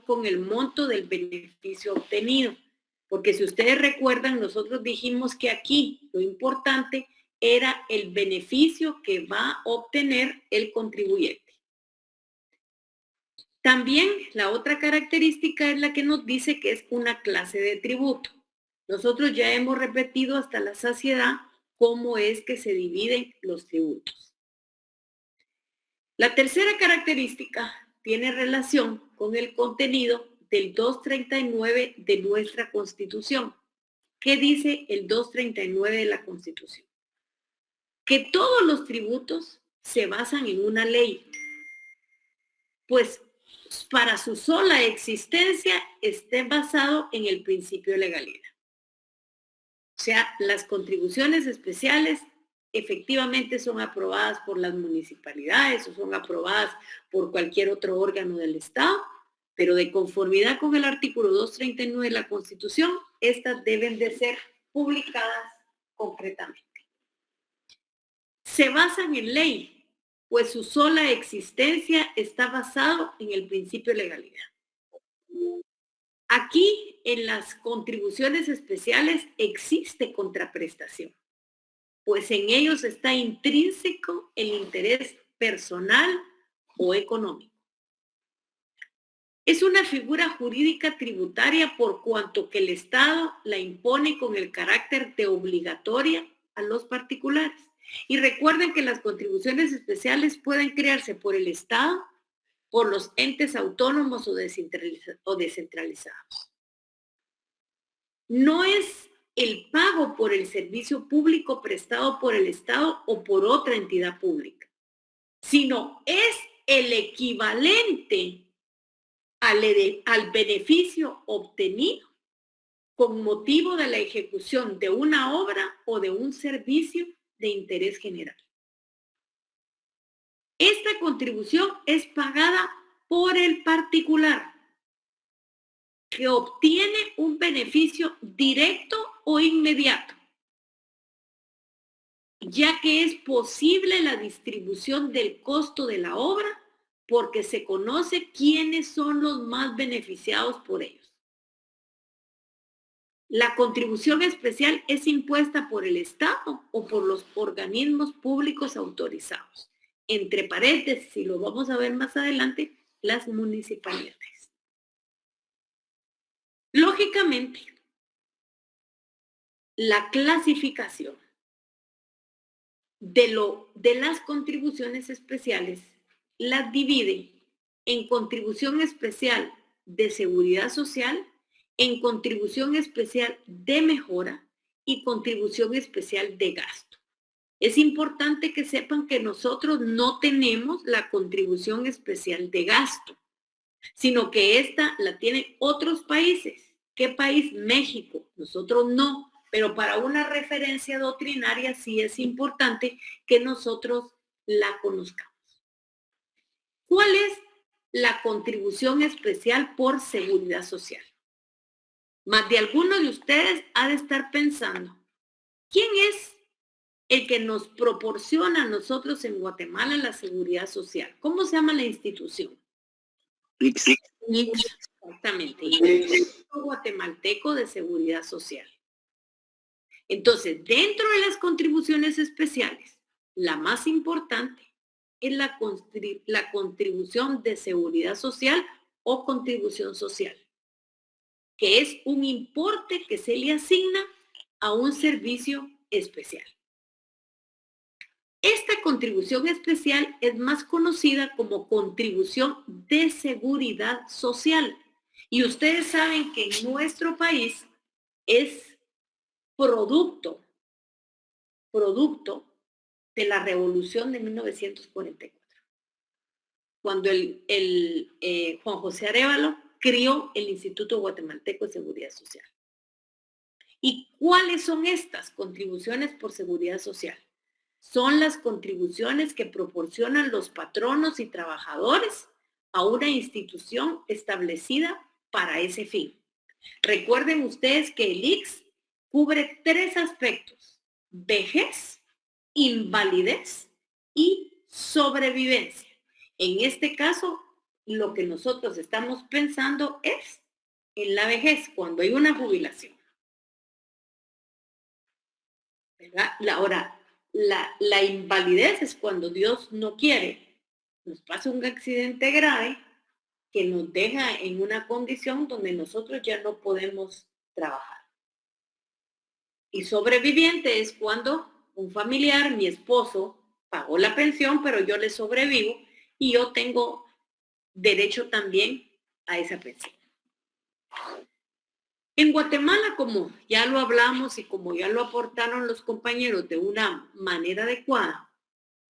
con el monto del beneficio obtenido. Porque si ustedes recuerdan, nosotros dijimos que aquí lo importante era el beneficio que va a obtener el contribuyente. También la otra característica es la que nos dice que es una clase de tributo. Nosotros ya hemos repetido hasta la saciedad cómo es que se dividen los tributos. La tercera característica tiene relación con el contenido del 239 de nuestra Constitución. ¿Qué dice el 239 de la Constitución? Que todos los tributos se basan en una ley, pues para su sola existencia esté basado en el principio de legalidad. O sea, las contribuciones especiales efectivamente son aprobadas por las municipalidades o son aprobadas por cualquier otro órgano del Estado, pero de conformidad con el artículo 239 de la Constitución, estas deben de ser publicadas concretamente. Se basan en ley, pues su sola existencia está basado en el principio de legalidad. Aquí, en las contribuciones especiales, existe contraprestación, pues en ellos está intrínseco el interés personal o económico. Es una figura jurídica tributaria por cuanto que el Estado la impone con el carácter de obligatoria a los particulares. Y recuerden que las contribuciones especiales pueden crearse por el Estado, por los entes autónomos o descentralizados. No es el pago por el servicio público prestado por el Estado o por otra entidad pública, sino es el equivalente al beneficio obtenido con motivo de la ejecución de una obra o de un servicio de interés general. Esta contribución es pagada por el particular que obtiene un beneficio directo o inmediato, ya que es posible la distribución del costo de la obra porque se conoce quiénes son los más beneficiados por ellos. La contribución especial es impuesta por el Estado o por los organismos públicos autorizados. Entre paréntesis, y lo vamos a ver más adelante, las municipalidades. Lógicamente, la clasificación de las contribuciones especiales las divide en contribución especial de seguridad social, en contribución especial de mejora y contribución especial de gasto. Es importante que sepan que nosotros no tenemos la contribución especial de gasto, sino que esta la tienen otros países. ¿Qué país? México. Nosotros no, pero para una referencia doctrinaria sí es importante que nosotros la conozcamos. ¿Cuál es la contribución especial por seguridad social? Más de alguno de ustedes ha de estar pensando, ¿quién es el que nos proporciona a nosotros en Guatemala la seguridad social? ¿Cómo se llama la institución? ICS. Exactamente, Instituto Guatemalteco de Seguridad Social. Entonces, dentro de las contribuciones especiales, la más importante es la contribución de seguridad social o contribución social, que es un importe que se le asigna a un servicio especial. Esta contribución especial es más conocida como contribución de seguridad social. Y ustedes saben que en nuestro país es producto de la Revolución de 1944, cuando Juan José Arévalo creó el Instituto Guatemalteco de Seguridad Social. ¿Y cuáles son estas contribuciones por seguridad social? Son las contribuciones que proporcionan los patronos y trabajadores a una institución establecida para ese fin. Recuerden ustedes que el ICS cubre 3 aspectos: vejez, invalidez y sobrevivencia. En este caso, lo que nosotros estamos pensando es en la vejez, cuando hay una jubilación. ¿Verdad? Ahora, la invalidez es cuando Dios no quiere, nos pasa un accidente grave que nos deja en una condición donde nosotros ya no podemos trabajar. Y sobreviviente es cuando un familiar, mi esposo, pagó la pensión, pero yo le sobrevivo y yo tengo derecho también a esa pensión. En Guatemala, como ya lo hablamos y como ya lo aportaron los compañeros de una manera adecuada,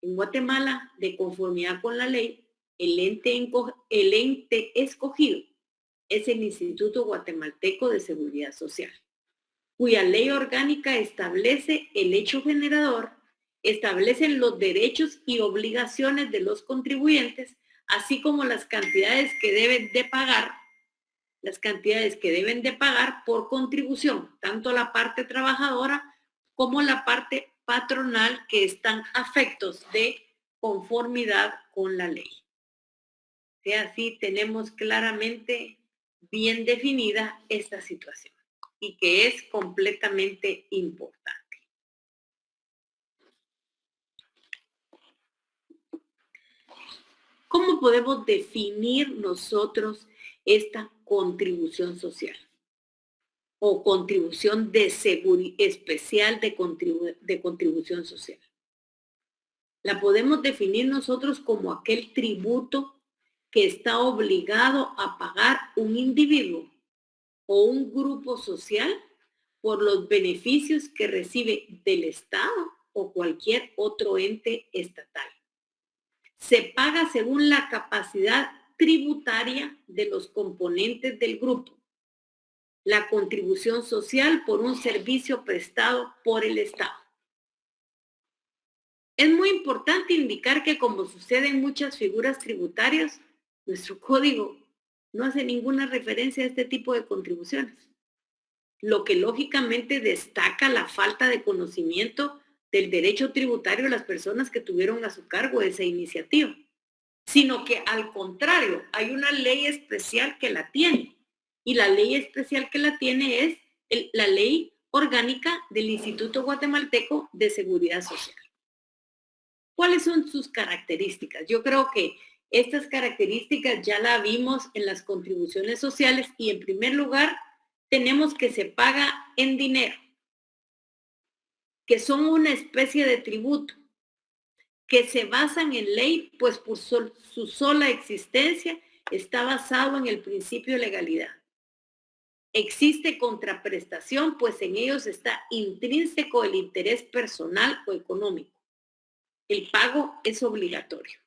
en Guatemala, de conformidad con la ley, el ente escogido es el Instituto Guatemalteco de Seguridad Social, cuya ley orgánica establece el hecho generador, establece los derechos y obligaciones de los contribuyentes, así como las cantidades que deben de pagar por contribución, tanto la parte trabajadora como la parte patronal, que están afectos de conformidad con la ley. Y así tenemos claramente bien definida esta situación y que es completamente importante. ¿Cómo podemos definir nosotros esta contribución social o contribución de especial de contribución social? La podemos definir nosotros como aquel tributo que está obligado a pagar un individuo o un grupo social por los beneficios que recibe del Estado o cualquier otro ente estatal. Se paga según la capacidad tributaria de los componentes del grupo. La contribución social por un servicio prestado por el Estado. Es muy importante indicar que, como sucede en muchas figuras tributarias, nuestro código no hace ninguna referencia a este tipo de contribuciones, lo que lógicamente destaca la falta de conocimiento del derecho tributario de las personas que tuvieron a su cargo esa iniciativa, sino que al contrario, hay una ley especial que la tiene, y la ley especial que la tiene es la ley orgánica del Instituto Guatemalteco de Seguridad Social. ¿Cuáles son sus características? Yo creo que estas características ya la vimos en las contribuciones sociales, y en primer lugar tenemos que se paga en dinero, que son una especie de tributo, que se basan en ley, pues por su sola existencia está basado en el principio de legalidad. Existe contraprestación, pues en ellos está intrínseco el interés personal o económico. El pago es obligatorio.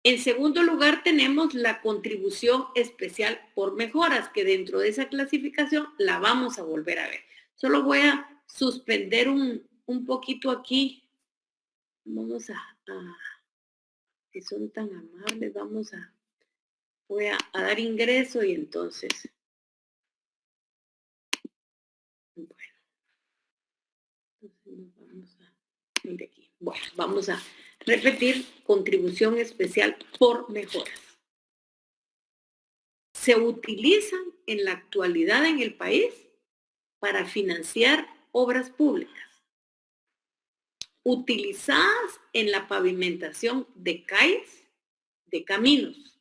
En segundo lugar, tenemos la contribución especial por mejoras, que dentro de esa clasificación la vamos a volver a ver. Solo voy a suspender un poquito aquí. Vamos si son tan amables, voy a dar ingreso y entonces, bueno, vamos a repetir contribución especial por mejoras. Se utilizan en la actualidad en el país para financiar obras públicas, utilizadas en la pavimentación de calles, de caminos,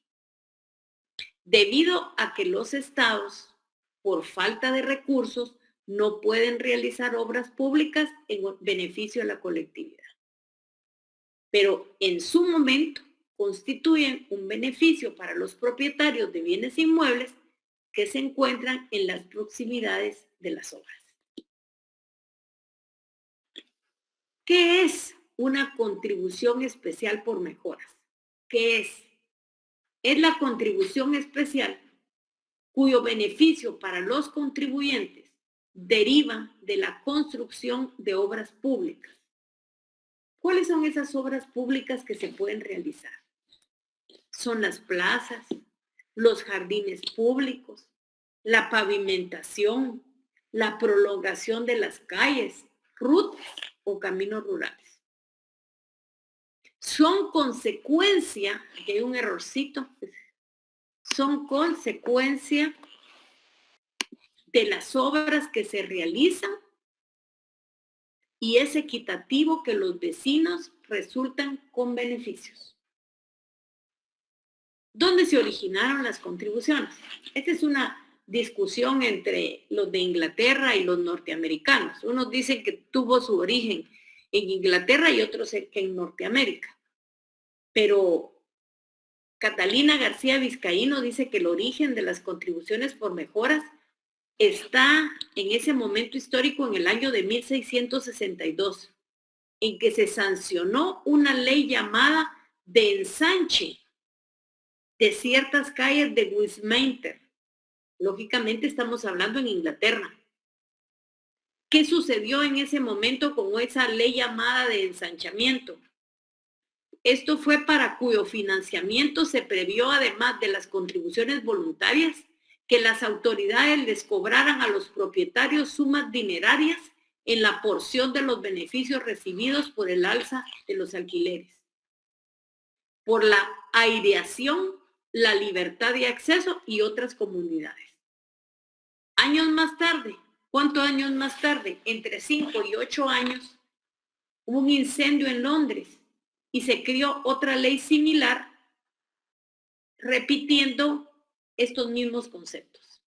debido a que los estados, por falta de recursos, no pueden realizar obras públicas en beneficio de la colectividad. Pero en su momento constituyen un beneficio para los propietarios de bienes inmuebles que se encuentran en las proximidades de las obras. ¿Qué es una contribución especial por mejoras? ¿Qué es? Es la contribución especial cuyo beneficio para los contribuyentes deriva de la construcción de obras públicas. ¿Cuáles son esas obras públicas que se pueden realizar? Son las plazas, los jardines públicos, la pavimentación, la prolongación de las calles, rutas o caminos rurales. son consecuencia, aquí hay un errorcito, son consecuencia de las obras que se realizan y es equitativo que los vecinos resultan con beneficios. ¿Dónde se originaron las contribuciones? Esta es una discusión entre los de Inglaterra y los norteamericanos. Unos dicen que tuvo su origen en Inglaterra y otros que en Norteamérica. Pero Catalina García Vizcaíno dice que el origen de las contribuciones por mejoras está en ese momento histórico en el año de 1662, en que se sancionó una ley llamada de ensanche de ciertas calles de Westminster. Lógicamente estamos hablando en Inglaterra. ¿Qué sucedió en ese momento con esa ley llamada de ensanchamiento? Esto fue para cuyo financiamiento se previó, además de las contribuciones voluntarias, que las autoridades les cobraran a los propietarios sumas dinerarias en la porción de los beneficios recibidos por el alza de los alquileres, por la aireación, la libertad de acceso y otras comunidades. Años más tarde, ¿cuántos años más tarde? Entre 5 y 8 años, hubo un incendio en Londres y se creó otra ley similar repitiendo estos mismos conceptos.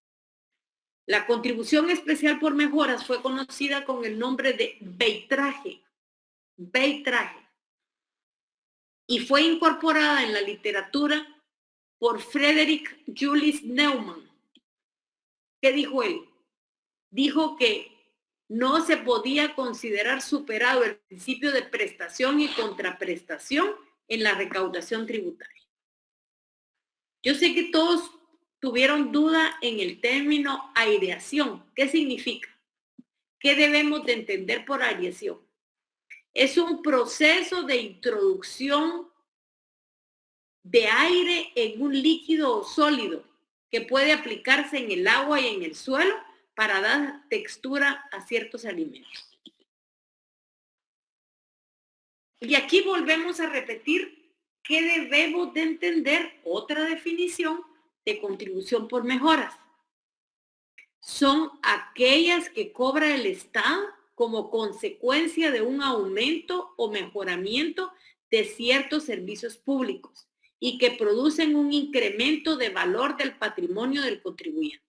La contribución especial por mejoras fue conocida con el nombre de veitraje, y fue incorporada en la literatura por Frederick Julius Neumann. ¿Qué dijo él? Dijo que no se podía considerar superado el principio de prestación y contraprestación en la recaudación tributaria. Yo sé que todos tuvieron duda en el término aireación. ¿Qué significa? ¿Qué debemos de entender por aireación? Es un proceso de introducción de aire en un líquido o sólido que puede aplicarse en el agua y en el suelo para dar textura a ciertos alimentos. Y aquí volvemos a repetir que debemos de entender otra definición de contribución por mejoras. Son aquellas que cobra el Estado como consecuencia de un aumento o mejoramiento de ciertos servicios públicos y que producen un incremento de valor del patrimonio del contribuyente.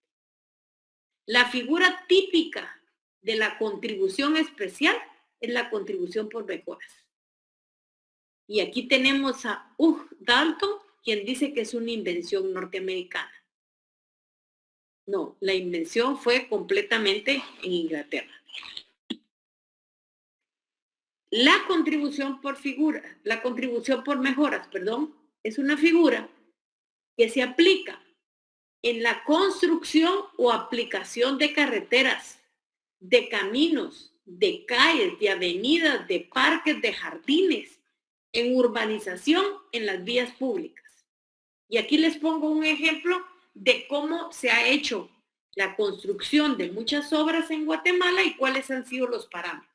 La figura típica de la contribución especial es la contribución por mejoras. Y aquí tenemos a Hugh Dalton, quien dice que es una invención norteamericana. No, la invención fue completamente en Inglaterra. La contribución por mejoras, es una figura que se aplica en la construcción o aplicación de carreteras, de caminos, de calles, de avenidas, de parques, de jardines, en urbanización, en las vías públicas. Y aquí les pongo un ejemplo de cómo se ha hecho la construcción de muchas obras en Guatemala y cuáles han sido los parámetros.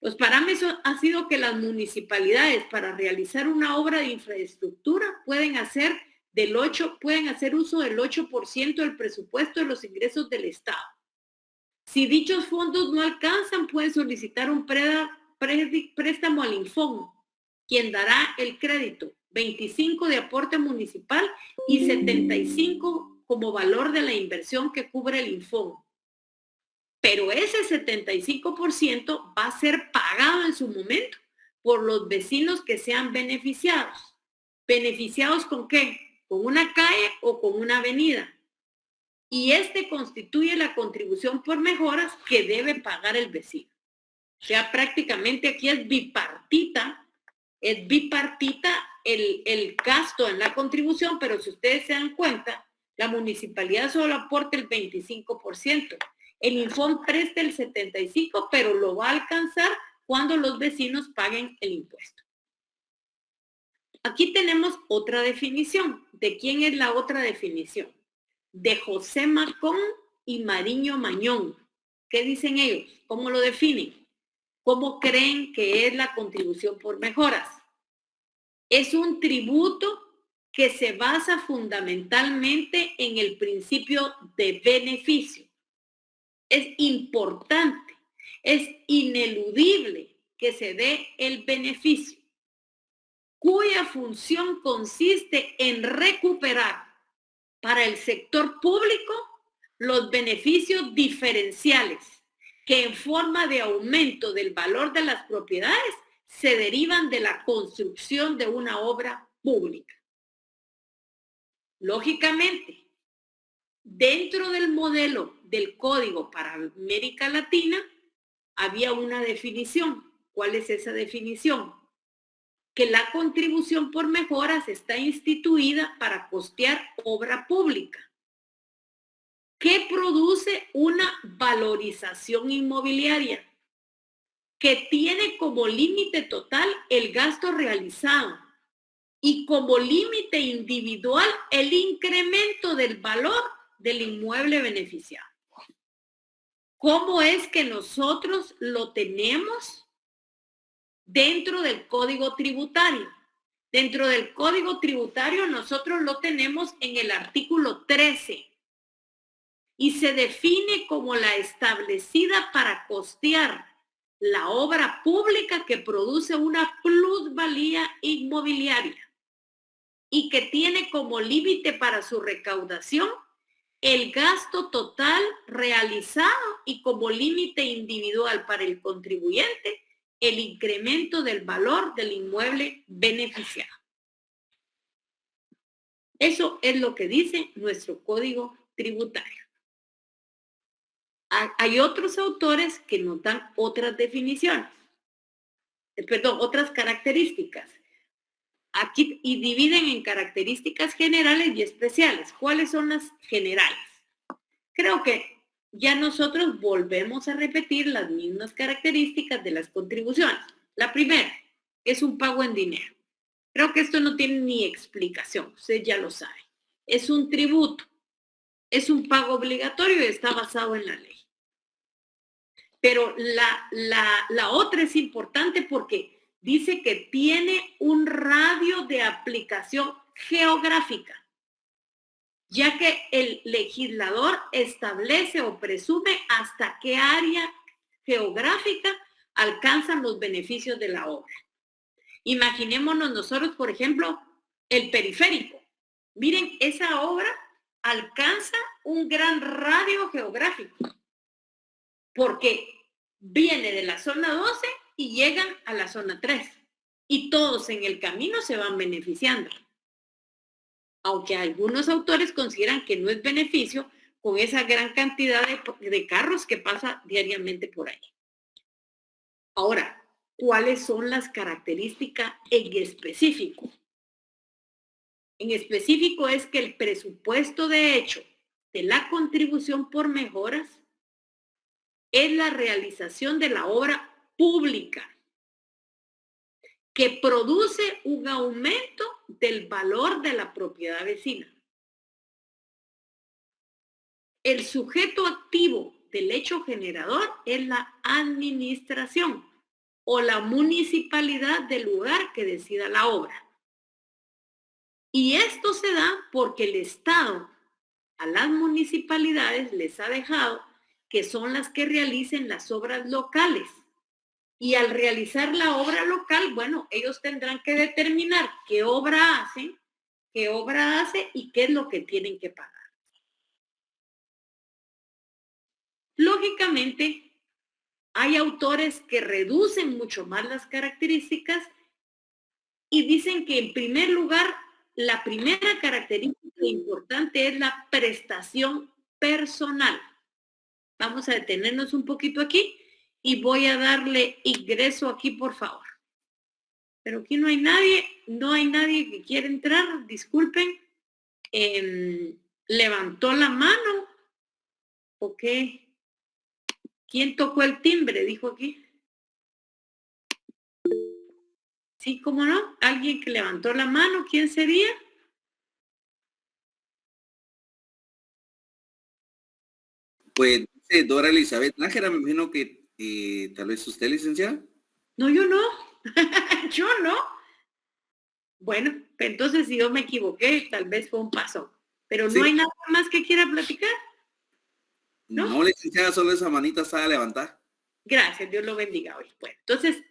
Los parámetros han sido que las municipalidades para realizar una obra de infraestructura pueden hacer uso del 8% del presupuesto de los ingresos del Estado. Si dichos fondos no alcanzan, pueden solicitar un préstamo al Infon, quien dará el crédito, 25 de aporte municipal y 75 como valor de la inversión que cubre el Infon. Pero ese 75% va a ser pagado en su momento por los vecinos que sean beneficiados. ¿Beneficiados con qué? Con una calle o con una avenida. Y constituye la contribución por mejoras que debe pagar el vecino. O sea, prácticamente aquí es bipartita el gasto en la contribución, pero si ustedes se dan cuenta, la municipalidad solo aporta el 25%. El Infon presta el 75%, pero lo va a alcanzar cuando los vecinos paguen el impuesto. Aquí tenemos otra definición. ¿De quién es la otra definición? De José Macón y Mariño Mañón. ¿Qué dicen ellos? ¿Cómo lo definen? ¿Cómo creen que es la contribución por mejoras? Es un tributo que se basa fundamentalmente en el principio de beneficio. Es importante, es ineludible que se dé el beneficio, cuya función consiste en recuperar para el sector público los beneficios diferenciales que en forma de aumento del valor de las propiedades se derivan de la construcción de una obra pública. Lógicamente, dentro del modelo del Código para América Latina había una definición. ¿Cuál es esa definición? Que la contribución por mejoras está instituida para costear obra pública que produce una valorización inmobiliaria, que tiene como límite total el gasto realizado y como límite individual el incremento del valor del inmueble beneficiado. ¿Cómo es que nosotros lo tenemos dentro del Código Tributario? Dentro del Código Tributario nosotros lo tenemos en el artículo 13 y se define como la establecida para costear la obra pública que produce una plusvalía inmobiliaria y que tiene como límite para su recaudación el gasto total realizado y como límite individual para el contribuyente el incremento del valor del inmueble beneficiado. Eso es lo que dice nuestro Código Tributario. Hay otros autores que nos dan otras definiciones, otras características. Aquí y dividen en características generales y especiales. ¿Cuáles son las generales? Creo que ya nosotros volvemos a repetir las mismas características de las contribuciones. La primera es un pago en dinero. Creo que esto no tiene ni explicación, usted ya lo sabe. Es un tributo, es un pago obligatorio y está basado en la ley. Pero la otra es importante porque dice que tiene un radio de aplicación geográfica, ya que el legislador establece o presume hasta qué área geográfica alcanzan los beneficios de la obra. Imaginémonos nosotros, por ejemplo, el periférico. Miren, esa obra alcanza un gran radio geográfico porque viene de la zona 12 y llegan a la zona 3 y todos en el camino se van beneficiando. Aunque algunos autores consideran que no es beneficio con esa gran cantidad de carros que pasa diariamente por ahí. Ahora, ¿cuáles son las características en específico? En específico es que el presupuesto de hecho de la contribución por mejoras es la realización de la obra pública que produce un aumento del valor de la propiedad vecina. El sujeto activo del hecho generador es la administración o la municipalidad del lugar que decida la obra. Y esto se da porque el Estado a las municipalidades les ha dejado que son las que realicen las obras locales. Y al realizar la obra local, bueno, ellos tendrán que determinar qué obra hacen, qué obra hace y qué es lo que tienen que pagar. Lógicamente, hay autores que reducen mucho más las características y dicen que en primer lugar, la primera característica importante es la prestación personal. Vamos a detenernos un poquito aquí y voy a darle ingreso aquí, por favor. Pero aquí no hay nadie que quiera entrar, disculpen. Levantó la mano. Ok. ¿Quién tocó el timbre? Dijo aquí. Sí, ¿cómo no? Alguien que levantó la mano, ¿quién sería? Pues dice Dora Elizabeth Nájera, me imagino que Tal vez usted, licenciada. No, yo no. Yo no. Bueno, entonces si yo me equivoqué, tal vez fue un paso. Pero no Sí. hay nada más que quiera platicar, ¿no? No, licenciada, solo esa manita está a levantar. Gracias, Dios lo bendiga hoy. Bueno, entonces,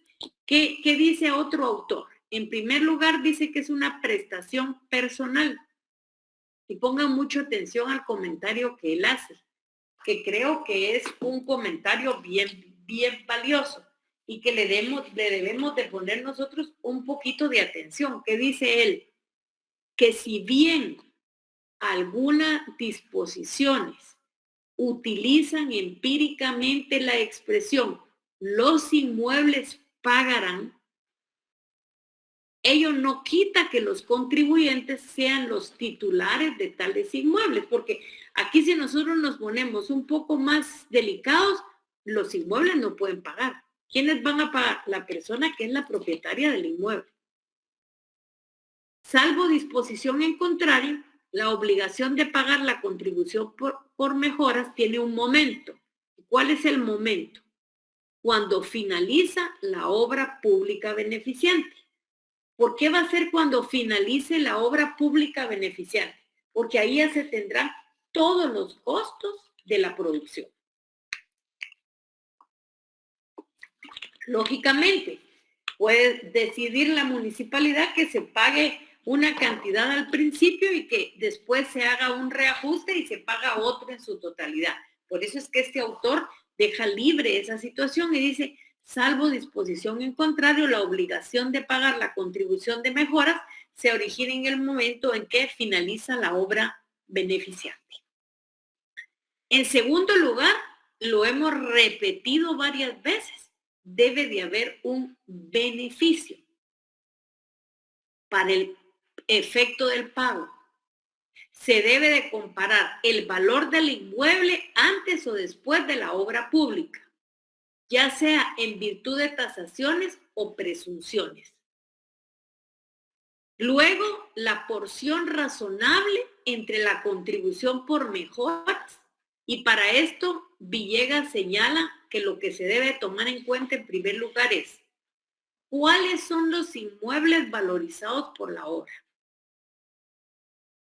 ¿qué dice otro autor? En primer lugar, dice que es una prestación personal. Y pongan mucha atención al comentario que él hace, que creo que es un comentario bien valioso y que le debemos de poner nosotros un poquito de atención. ¿Qué dice él? Que si bien algunas disposiciones utilizan empíricamente la expresión los inmuebles pagarán, ello no quita que los contribuyentes sean los titulares de tales inmuebles, porque aquí si nosotros nos ponemos un poco más delicados, los inmuebles no pueden pagar. ¿Quiénes van a pagar? La persona que es la propietaria del inmueble. Salvo disposición en contrario, la obligación de pagar la contribución por mejoras tiene un momento. ¿Cuál es el momento? Cuando finaliza la obra pública beneficiante. ¿Por qué va a ser cuando finalice la obra pública beneficiante? Porque ahí ya se tendrán todos los costos de la producción. Lógicamente, puede decidir la municipalidad que se pague una cantidad al principio y que después se haga un reajuste y se paga otro en su totalidad. Por eso es que este autor deja libre esa situación y dice, salvo disposición en contrario, la obligación de pagar la contribución de mejoras se origina en el momento en que finaliza la obra beneficiante. En segundo lugar, lo hemos repetido varias veces, debe de haber un beneficio para el efecto del pago. Se debe de comparar el valor del inmueble antes o después de la obra pública, ya sea en virtud de tasaciones o presunciones. Luego, la porción razonable entre la contribución por mejoras, y para esto Villegas señala que lo que se debe tomar en cuenta en primer lugar es cuáles son los inmuebles valorizados por la obra.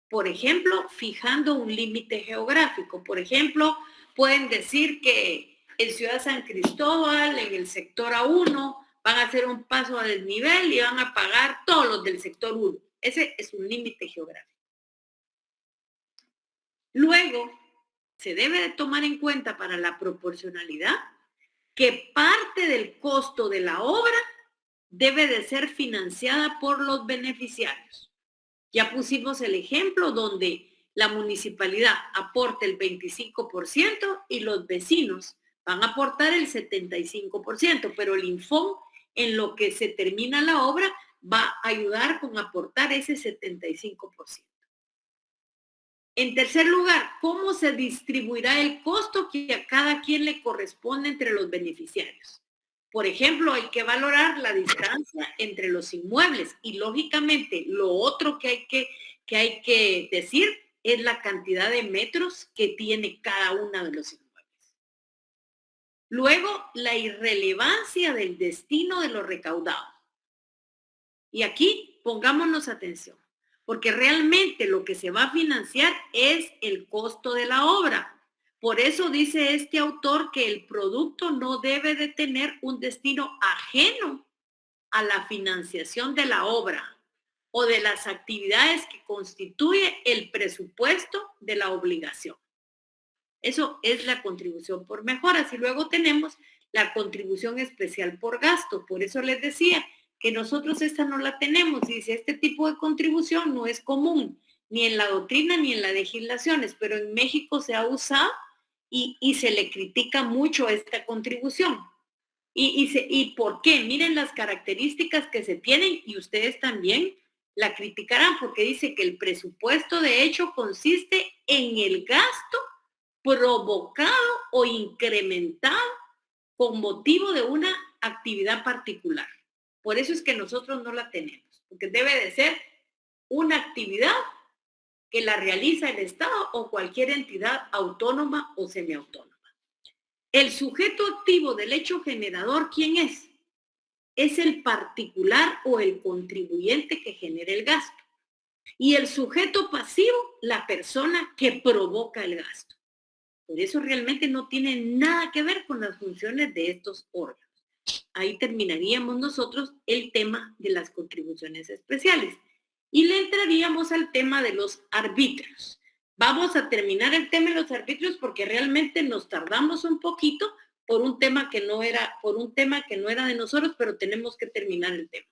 Por ejemplo, fijando un límite geográfico. Por ejemplo, pueden decir que en Ciudad San Cristóbal, en el sector A1, van a hacer un paso a desnivel y van a pagar todos los del sector 1. Ese es un límite geográfico. Luego, se debe de tomar en cuenta para la proporcionalidad que parte del costo de la obra debe de ser financiada por los beneficiarios. Ya pusimos el ejemplo donde la municipalidad aporta el 25% y los vecinos van a aportar el 75%, pero el Infón, en lo que se termina la obra, va a ayudar con aportar ese 75%. En tercer lugar, ¿cómo se distribuirá el costo que a cada quien le corresponde entre los beneficiarios? Por ejemplo, hay que valorar la distancia entre los inmuebles y lógicamente lo otro que hay que decir es la cantidad de metros que tiene cada uno de los inmuebles. Luego, la irrelevancia del destino de lo recaudado. Y aquí pongámonos atención, porque realmente lo que se va a financiar es el costo de la obra. Por eso dice este autor que el producto no debe de tener un destino ajeno a la financiación de la obra o de las actividades que constituye el presupuesto de la obligación. Eso es la contribución por mejoras. Y luego tenemos la contribución especial por gasto. Por eso les decía que nosotros esta no la tenemos. Dice, este tipo de contribución no es común ni en la doctrina ni en las legislaciones, pero en México se ha usado y se le critica mucho esta contribución. ¿Y por qué? Miren las características que se tienen y ustedes también la criticarán porque dice que el presupuesto de hecho consiste en el gasto provocado o incrementado con motivo de una actividad particular. Por eso es que nosotros no la tenemos, porque debe de ser una actividad que la realiza el Estado o cualquier entidad autónoma o semiautónoma. El sujeto activo del hecho generador, ¿quién es? Es el particular o el contribuyente que genera el gasto. Y el sujeto pasivo, la persona que provoca el gasto. Por eso realmente no tiene nada que ver con las funciones de estos órganos. Ahí terminaríamos nosotros el tema de las contribuciones especiales. Y le entraríamos al tema de los arbitrios. Vamos a terminar el tema de los arbitrios porque realmente nos tardamos un poquito por un tema que no era de nosotros, pero tenemos que terminar el tema.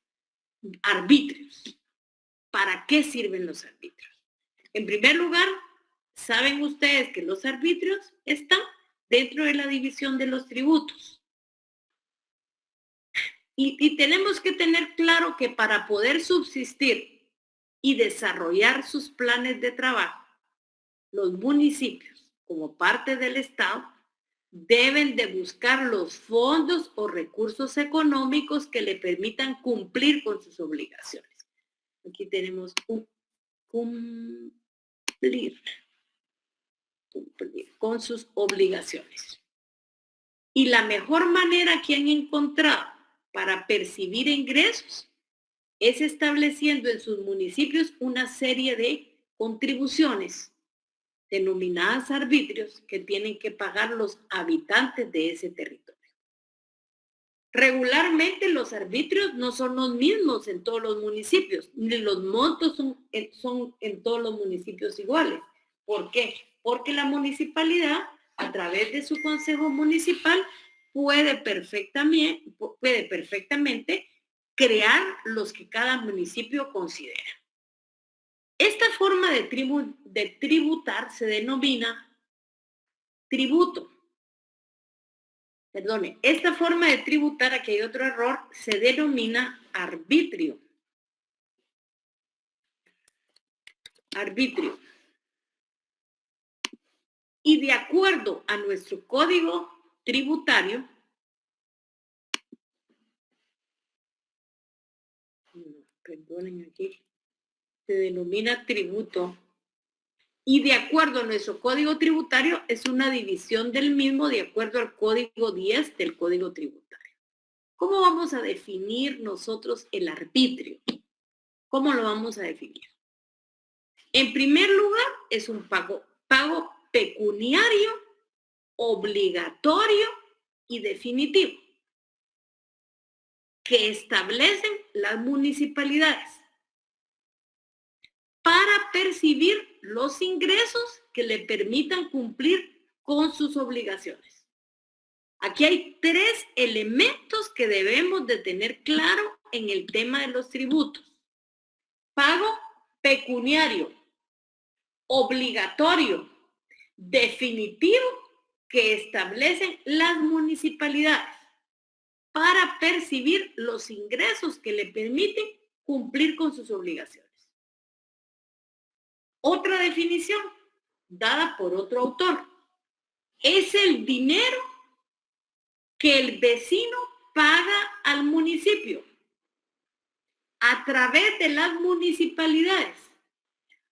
Arbitrios. ¿Para qué sirven los arbitrios? En primer lugar, saben ustedes que los arbitrios están dentro de la división de los tributos. Y tenemos que tener claro que para poder subsistir y desarrollar sus planes de trabajo, los municipios, como parte del Estado, deben de buscar los fondos o recursos económicos que le permitan cumplir con sus obligaciones. Aquí tenemos un cumplir con sus obligaciones. Y la mejor manera que han encontrado para percibir ingresos es estableciendo en sus municipios una serie de contribuciones denominadas arbitrios que tienen que pagar los habitantes de ese territorio. Regularmente los arbitrios no son los mismos en todos los municipios, ni los montos son en todos los municipios iguales. ¿Por qué? Porque la municipalidad, a través de su consejo municipal, puede perfectamente crear los que cada municipio considera. Esta forma de tributar se denomina tributo. Perdone, esta forma de tributar, aquí hay otro error, se denomina arbitrio. Arbitrio. Y de acuerdo a nuestro código tributario, perdonen aquí, se denomina tributo. Y de acuerdo a nuestro código tributario, es una división del mismo de acuerdo al código 10 del código tributario. ¿Cómo vamos a definir nosotros el arbitrio? ¿Cómo lo vamos a definir? En primer lugar, es un pago pecuniario, obligatorio y definitivo que establecen las municipalidades para percibir los ingresos que le permitan cumplir con sus obligaciones. Aquí hay 3 elementos que debemos de tener claro en el tema de los tributos. Pago pecuniario, obligatorio, definitivo, que establecen las municipalidades para percibir los ingresos que le permiten cumplir con sus obligaciones. Otra definición dada por otro autor es el dinero que el vecino paga al municipio a través de las municipalidades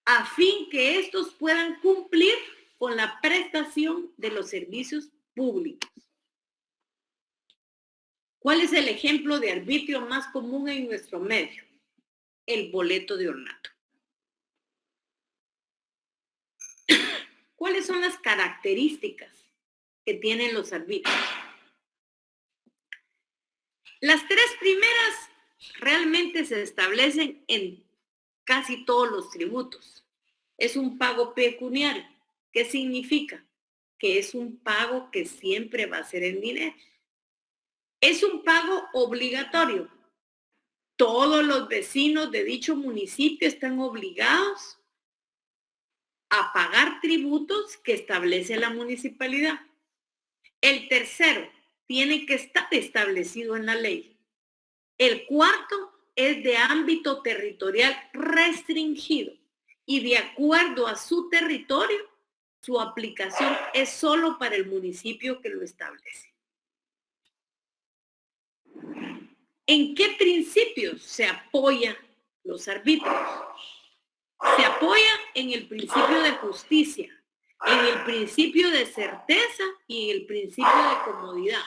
a fin que estos puedan cumplir con la prestación de los servicios públicos. ¿Cuál es el ejemplo de arbitrio más común en nuestro medio? El boleto de ornato. ¿Cuáles son las características que tienen los arbitrios? Las 3 primeras realmente se establecen en casi todos los tributos. Es un pago pecuniario. ¿Qué significa? Que es un pago que siempre va a ser en dinero. Es un pago obligatorio. Todos los vecinos de dicho municipio están obligados a pagar tributos que establece la municipalidad. El tercero tiene que estar establecido en la ley. El cuarto es de ámbito territorial restringido y de acuerdo a su territorio, su aplicación es solo para el municipio que lo establece. ¿En qué principios se apoyan los arbitrios? Se apoya en el principio de justicia, en el principio de certeza y en el principio de comodidad.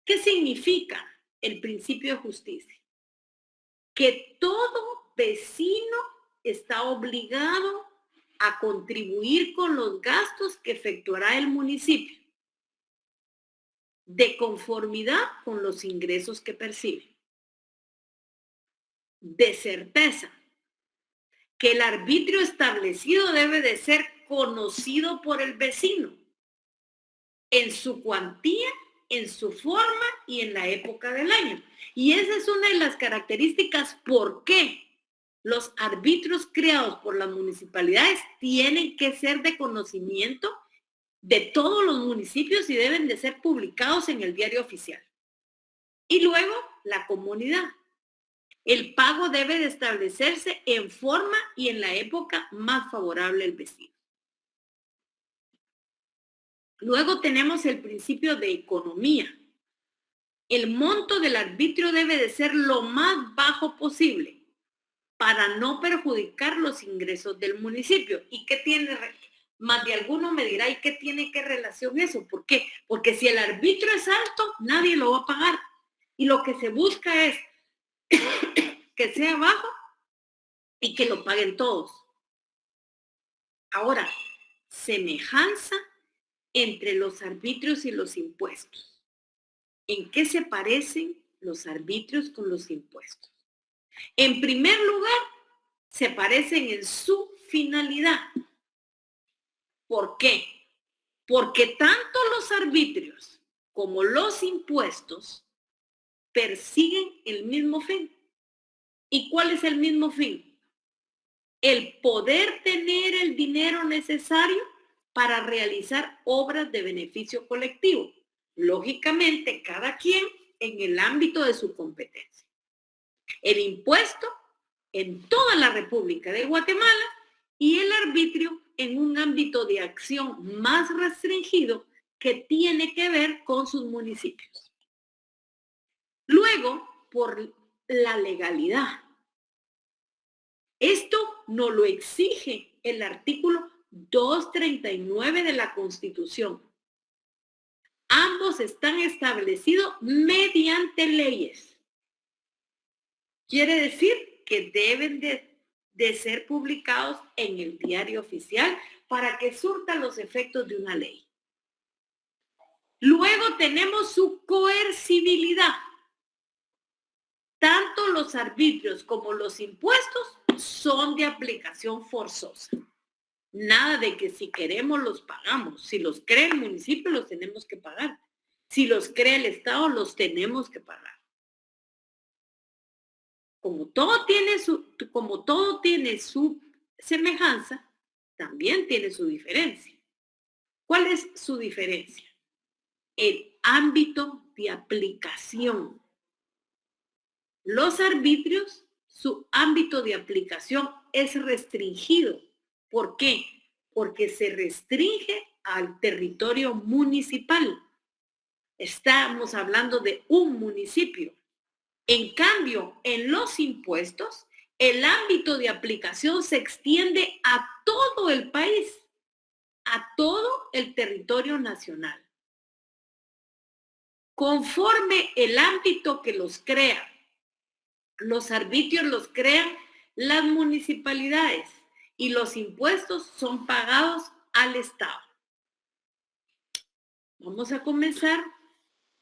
¿Qué significa el principio de justicia? Que todo vecino está obligado a contribuir con los gastos que efectuará el municipio, de conformidad con los ingresos que percibe. De certeza, que el arbitrio establecido debe de ser conocido por el vecino en su cuantía, en su forma y en la época del año. Y esa es una de las características por qué los arbitrios creados por las municipalidades tienen que ser de conocimiento de todos los municipios y deben de ser publicados en el diario oficial. Y luego, la comunidad. El pago debe de establecerse en forma y en la época más favorable al vecino. Luego tenemos el principio de economía. El monto del arbitrio debe de ser lo más bajo posible para no perjudicar los ingresos del municipio. ¿Y qué tiene? Más de alguno me dirá, ¿y qué tiene que relación eso? ¿Por qué? Porque si el arbitrio es alto, nadie lo va a pagar. Y lo que se busca es que sea bajo y que lo paguen todos. Ahora, semejanza entre los arbitrios y los impuestos. ¿En qué se parecen los arbitrios con los impuestos? En primer lugar, se parecen en su finalidad. ¿Por qué? Porque tanto los arbitrios como los impuestos persiguen el mismo fin. ¿Y cuál es el mismo fin? El poder tener el dinero necesario para realizar obras de beneficio colectivo. Lógicamente, cada quien en el ámbito de su competencia. El impuesto en toda la República de Guatemala y el arbitrio en un ámbito de acción más restringido que tiene que ver con sus municipios. Luego, por la legalidad. Esto no lo exige el artículo 239 de la Constitución. Ambos están establecidos mediante leyes. Quiere decir que deben de ser publicados en el diario oficial para que surtan los efectos de una ley. Luego tenemos su coercibilidad. Tanto los arbitrios como los impuestos son de aplicación forzosa. Nada de que si queremos los pagamos. Si los crea el municipio, los tenemos que pagar. Si los crea el Estado, los tenemos que pagar. Como todo tiene su semejanza, también tiene su diferencia. ¿Cuál es su diferencia? El ámbito de aplicación. Los arbitrios, su ámbito de aplicación es restringido. ¿Por qué? Porque se restringe al territorio municipal. Estamos hablando de un municipio. En cambio, en los impuestos, el ámbito de aplicación se extiende a todo el país, a todo el territorio nacional. Conforme el ámbito que los crea, los arbitrios los crean las municipalidades y los impuestos son pagados al Estado. Vamos a comenzar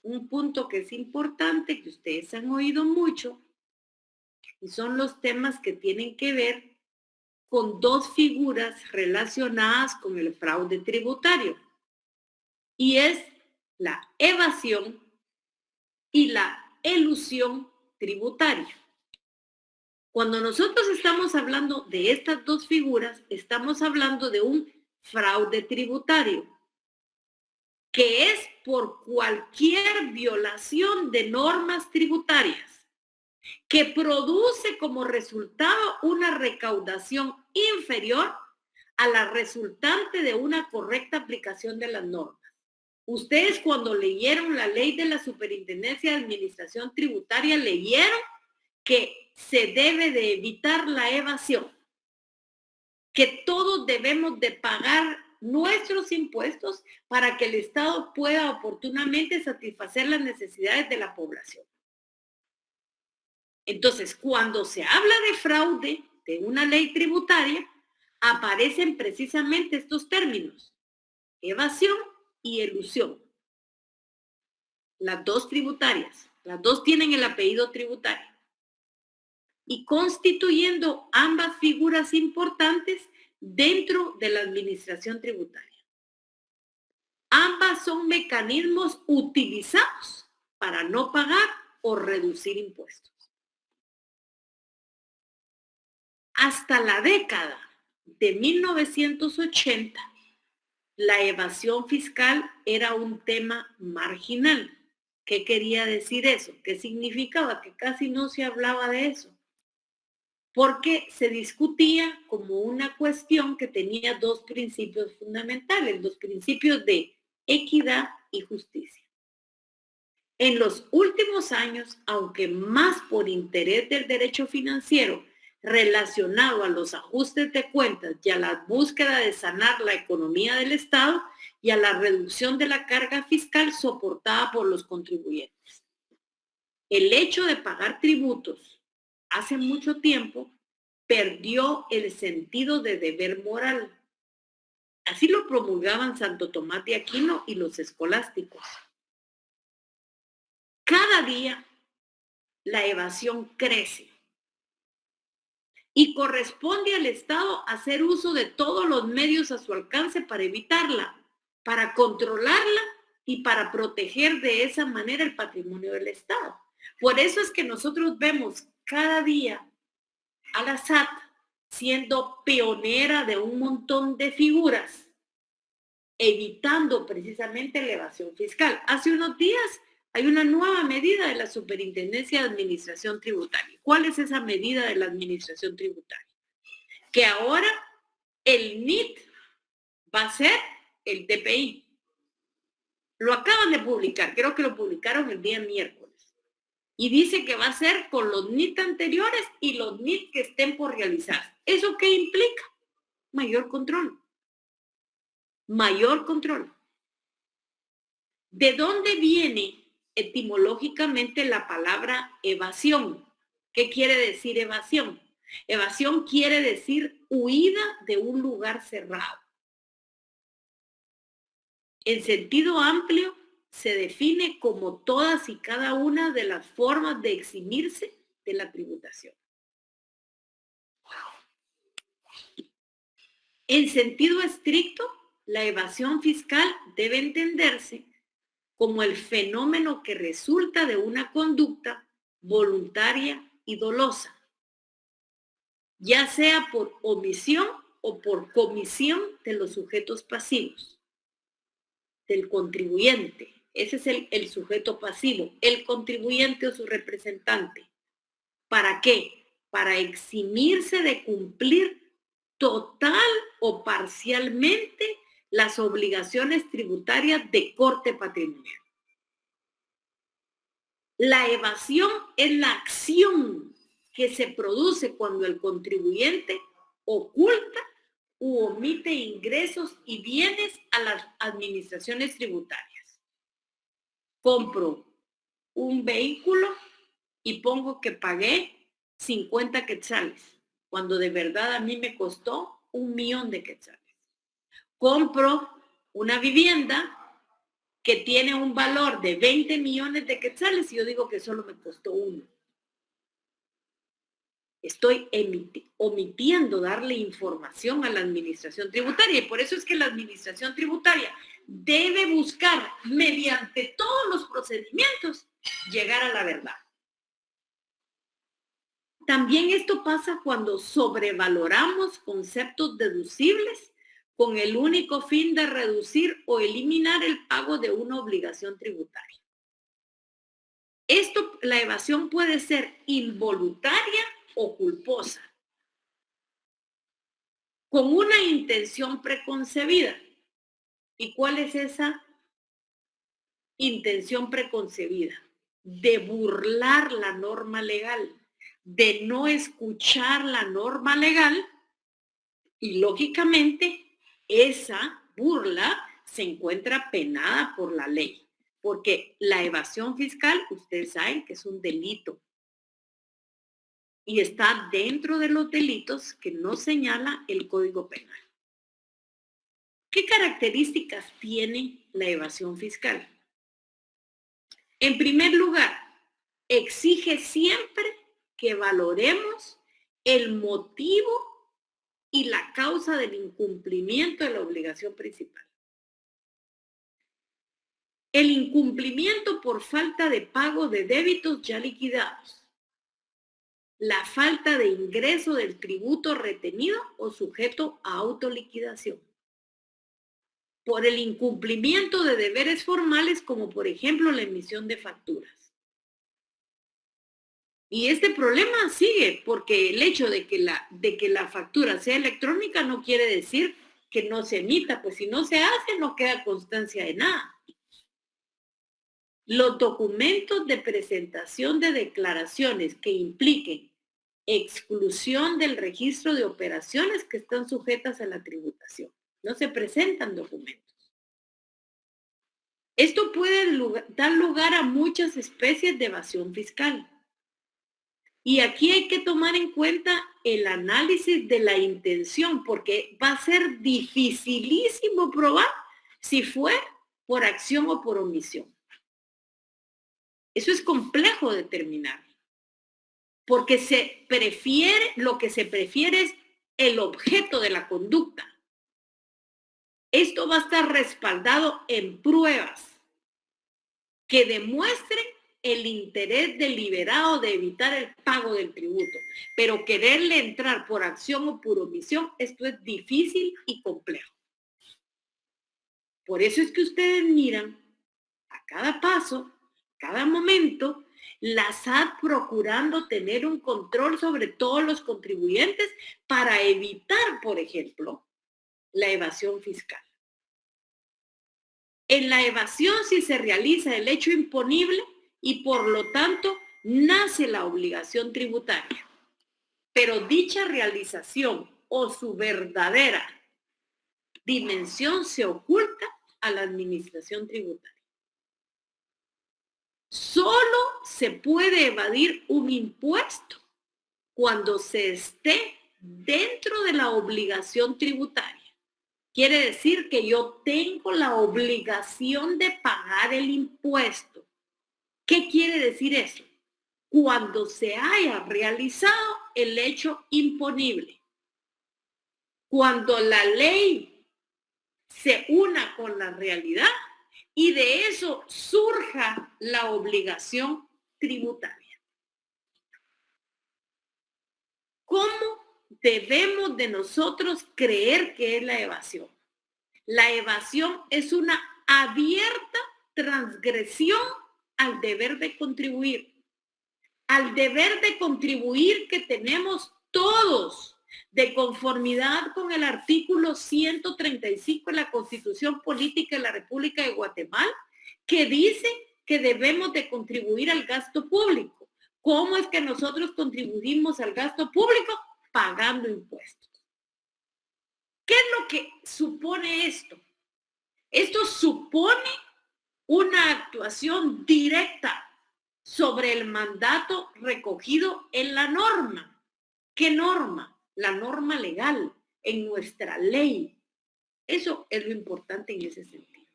un punto que es importante, que ustedes han oído mucho, y son los temas que tienen que ver con dos figuras relacionadas con el fraude tributario, y es la evasión y la elusión tributaria. Cuando nosotros estamos hablando de estas dos figuras, estamos hablando de un fraude tributario, que es por cualquier violación de normas tributarias, que produce como resultado una recaudación inferior a la resultante de una correcta aplicación de las normas. Ustedes cuando leyeron la ley de la Superintendencia de Administración Tributaria, leyeron que se debe de evitar la evasión. que todos debemos de pagar nuestros impuestos para que el Estado pueda oportunamente satisfacer las necesidades de la población. Entonces, cuando se habla de fraude de una ley tributaria, aparecen precisamente estos términos: evasión y elusión. Las dos tributarias, las dos tienen el apellido tributario. Y constituyendo ambas figuras importantes dentro de la administración tributaria. Ambas son mecanismos utilizados para no pagar o reducir impuestos. Hasta la década de 1980, la evasión fiscal era un tema marginal. ¿Qué quería decir eso? ¿Qué significaba? Que casi no se hablaba de eso. Porque se discutía como una cuestión que tenía dos principios fundamentales, los principios de equidad y justicia. En los últimos años, aunque más por interés del derecho financiero relacionado a los ajustes de cuentas y a la búsqueda de sanar la economía del Estado y a la reducción de la carga fiscal soportada por los contribuyentes. El hecho de pagar tributos hace mucho tiempo perdió el sentido de deber moral. Así lo promulgaban Santo Tomás de Aquino y los escolásticos. Cada día la evasión crece y corresponde al Estado hacer uso de todos los medios a su alcance para evitarla, para controlarla y para proteger de esa manera el patrimonio del Estado. Por eso es que nosotros vemos cada día a la SAT siendo pionera de un montón de figuras, evitando precisamente la evasión fiscal. Hace unos días hay una nueva medida de la Superintendencia de Administración Tributaria. ¿Cuál es esa medida de la Administración Tributaria? Que ahora el NIT va a ser el DPI. Lo acaban de publicar, creo que lo publicaron el día miércoles. Y dice que va a ser con los NIT anteriores y los NIT que estén por realizar. ¿Eso qué implica? Mayor control. Mayor control. ¿De dónde viene etimológicamente la palabra evasión? ¿Qué quiere decir evasión? Evasión quiere decir huida de un lugar cerrado. En sentido amplio, se define como todas y cada una de las formas de eximirse de la tributación. En sentido estricto, la evasión fiscal debe entenderse como el fenómeno que resulta de una conducta voluntaria y dolosa, ya sea por omisión o por comisión de los sujetos pasivos, del contribuyente. Ese es el sujeto pasivo, el contribuyente o su representante. ¿Para qué? Para eximirse de cumplir total o parcialmente las obligaciones tributarias de corte patrimonial. La evasión es la acción que se produce cuando el contribuyente oculta u omite ingresos y bienes a las administraciones tributarias. Compro un vehículo y pongo que pagué 50 quetzales, cuando de verdad a mí me costó 1,000,000 de quetzales. Compro una vivienda que tiene un valor de 20 millones de quetzales y yo digo que solo me costó 1. Estoy omitiendo darle información a la administración tributaria y por eso es que la administración tributaria debe buscar, mediante todos los procedimientos, llegar a la verdad. También esto pasa cuando sobrevaloramos conceptos deducibles con el único fin de reducir o eliminar el pago de una obligación tributaria. La evasión puede ser involuntaria o culposa, con una intención preconcebida. ¿Y cuál es esa intención preconcebida? De burlar la norma legal, de no escuchar la norma legal Y lógicamente, esa burla se encuentra penada por la ley, porque la evasión fiscal, ustedes saben que es un delito y está dentro de los delitos que no señala el Código Penal. ¿Qué características tiene la evasión fiscal? En primer lugar, exige siempre que valoremos el motivo y la causa del incumplimiento de la obligación principal. El incumplimiento por falta de pago de débitos ya liquidados. La falta de ingreso del tributo retenido o sujeto a autoliquidación. Por el incumplimiento de deberes formales como por ejemplo la emisión de facturas. Y este problema sigue porque el hecho de que la factura sea electrónica no quiere decir que no se emita, pues si no se hace no queda constancia de nada. Los documentos de presentación de declaraciones que impliquen exclusión del registro de operaciones que están sujetas a la tributación. No se presentan documentos. Esto puede dar lugar a muchas especies de evasión fiscal. Y aquí hay que tomar en cuenta el análisis de la intención, porque va a ser dificilísimo probar si fue por acción o por omisión. Eso es complejo determinar, porque lo que se prefiere es el objeto de la conducta. Esto va a estar respaldado en pruebas que demuestren el interés deliberado de evitar el pago del tributo, pero quererle entrar por acción o por omisión, esto es difícil y complejo. Por eso es que ustedes miran a cada paso, cada momento, la SAT procurando tener un control sobre todos los contribuyentes para evitar, por ejemplo, la evasión fiscal. En la evasión, si se realiza el hecho imponible y por lo tanto nace la obligación tributaria, pero dicha realización o su verdadera dimensión se oculta a la administración tributaria. Solo se puede evadir un impuesto cuando se esté dentro de la obligación tributaria. Quiere decir que yo tengo la obligación de pagar el impuesto. ¿Qué quiere decir eso? Cuando se haya realizado el hecho imponible. Cuando la ley se una con la realidad y de eso surja la obligación tributaria. ¿Cómo debemos de nosotros creer que es la evasión? La evasión es una abierta transgresión al deber de contribuir. Al deber de contribuir que tenemos todos de conformidad con el artículo 135 de la Constitución Política de la República de Guatemala, que dice que debemos de contribuir al gasto público. ¿Cómo es que nosotros contribuimos al gasto público? Pagando impuestos. ¿Qué es lo que supone esto? Esto supone una actuación directa sobre el mandato recogido en la norma. ¿Qué norma? La norma legal en nuestra ley. Eso es lo importante en ese sentido.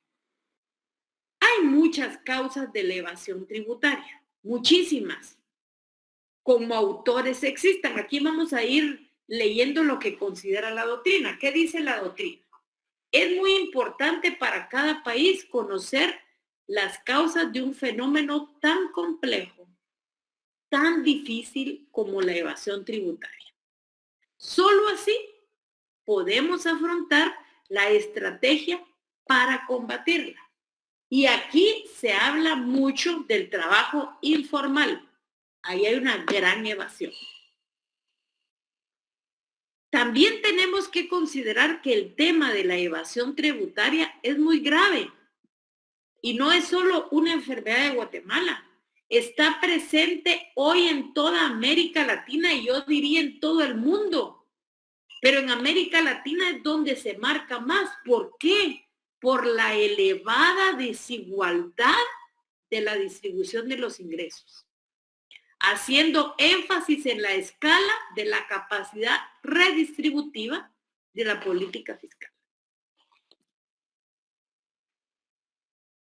Hay muchas causas de la evasión tributaria, muchísimas. Como autores existan. Aquí vamos a ir leyendo lo que considera la doctrina. ¿Qué dice la doctrina? Es muy importante para cada país conocer las causas de un fenómeno tan complejo, tan difícil como la evasión tributaria. Solo así podemos afrontar la estrategia para combatirla. Y aquí se habla mucho del trabajo informal. Ahí hay una gran evasión. También tenemos que considerar que el tema de la evasión tributaria es muy grave. Y no es solo una enfermedad de Guatemala. Está presente hoy en toda América Latina y yo diría en todo el mundo. Pero en América Latina es donde se marca más. ¿Por qué? Por la elevada desigualdad de la distribución de los ingresos, haciendo énfasis en la escala de la capacidad redistributiva de la política fiscal.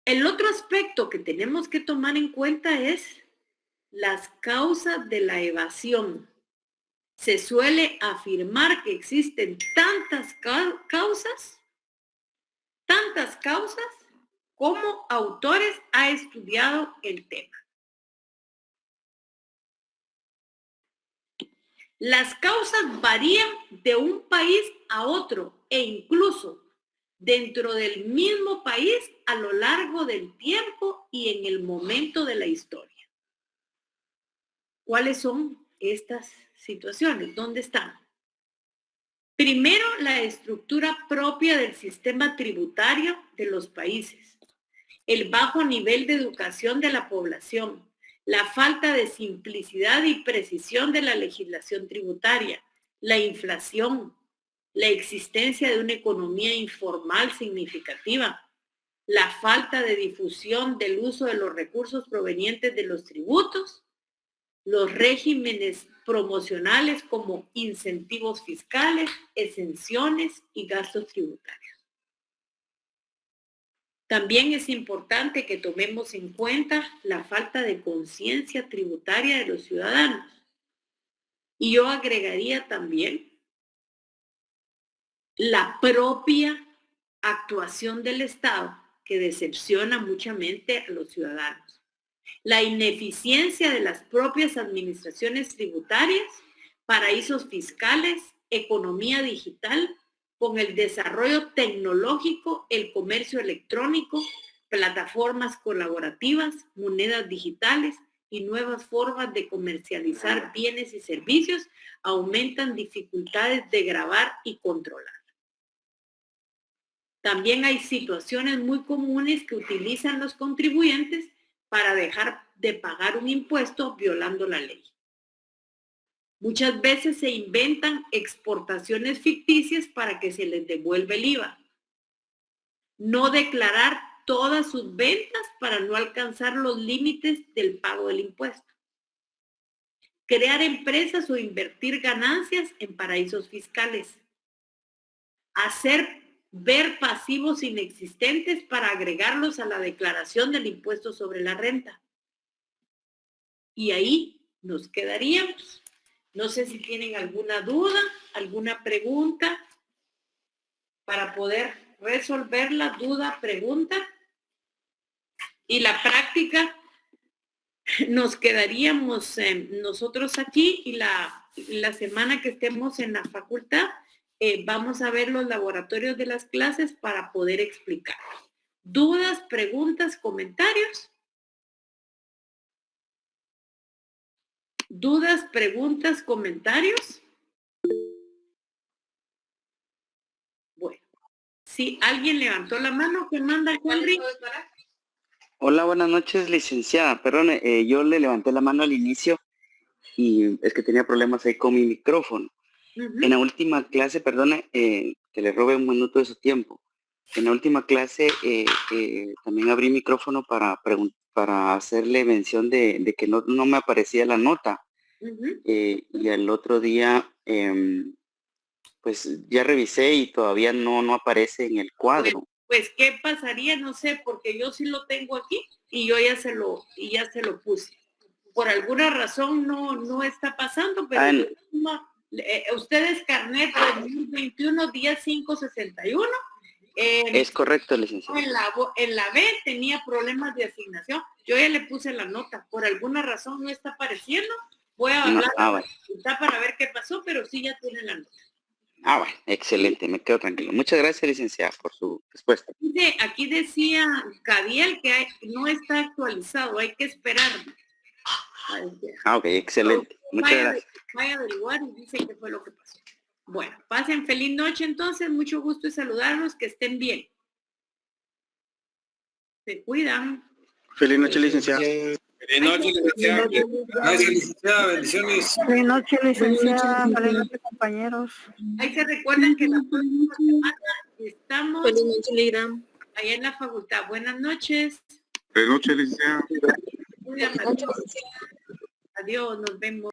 El otro aspecto que tenemos que tomar en cuenta es las causas de la evasión. Se suele afirmar que existen tantas causas como autores ha estudiado el tema. Las causas varían de un país a otro e incluso dentro del mismo país a lo largo del tiempo y en el momento de la historia. ¿Cuáles son estas situaciones? ¿Dónde están? Primero, la estructura propia del sistema tributario de los países, el bajo nivel de educación de la población, la falta de simplicidad y precisión de la legislación tributaria, la inflación, la existencia de una economía informal significativa, la falta de difusión del uso de los recursos provenientes de los tributos, los regímenes promocionales como incentivos fiscales, exenciones y gastos tributarios. También es importante que tomemos en cuenta la falta de conciencia tributaria de los ciudadanos. Y yo agregaría también la propia actuación del Estado, que decepciona muchamente a los ciudadanos. La ineficiencia de las propias administraciones tributarias, paraísos fiscales, economía digital, con el desarrollo tecnológico, el comercio electrónico, plataformas colaborativas, monedas digitales y nuevas formas de comercializar bienes y servicios, aumentan dificultades de gravar y controlar. También hay situaciones muy comunes que utilizan los contribuyentes para dejar de pagar un impuesto violando la ley. Muchas veces se inventan exportaciones ficticias para que se les devuelva el IVA. No declarar todas sus ventas para no alcanzar los límites del pago del impuesto. Crear empresas o invertir ganancias en paraísos fiscales. Hacer ver pasivos inexistentes para agregarlos a la declaración del impuesto sobre la renta. Y ahí nos quedaríamos. No sé si tienen alguna duda, alguna pregunta para poder resolver la duda, pregunta. Y la práctica, nos quedaríamos nosotros aquí y la semana que estemos en la facultad, vamos a ver los laboratorios de las clases para poder explicar. ¿Dudas, preguntas, comentarios? ¿Dudas, preguntas, comentarios? Bueno, si alguien levantó la mano, ¿qué manda, Henry? Hola, buenas noches, licenciada. Perdón, yo le levanté la mano al inicio y es que tenía problemas ahí con mi micrófono. En la última clase, perdone, que le robe un minuto de su tiempo. En la última clase también abrí micrófono para hacerle mención de que no me aparecía la nota. Y el otro día, pues ya revisé y todavía no aparece en el cuadro. Pues, ¿qué pasaría? No sé, porque yo sí lo tengo aquí y yo ya se lo puse. Por alguna razón no está pasando, pero ustedes carnet 2021, día 561. Es correcto, licenciada. En la B tenía problemas de asignación. Yo ya le puse la nota. Por alguna razón no está apareciendo. Voy a hablar para ver qué pasó, pero sí ya tiene la nota. Bueno, excelente, me quedo tranquilo. Muchas gracias, licenciada, por su respuesta. Aquí decía Cadiel que no está actualizado, hay que esperar. Ok, excelente. Muchas gracias. Vaya a averiguar y dice qué fue lo que pasó. Bueno, pasen feliz noche entonces, mucho gusto en saludarlos, que estén bien. Se cuidan. Feliz noche, licenciada. Buenas noches, licenciada. Gracias, licenciada. Bendiciones. Buenas noches, licenciada. Buenas noches, compañeros. Ahí se recuerdan que la próxima semana estamos Buenas noches, Ligram. allá en la facultad. Buenas noches. Buenas noches, licenciada. Cuídate. Adiós, nos vemos.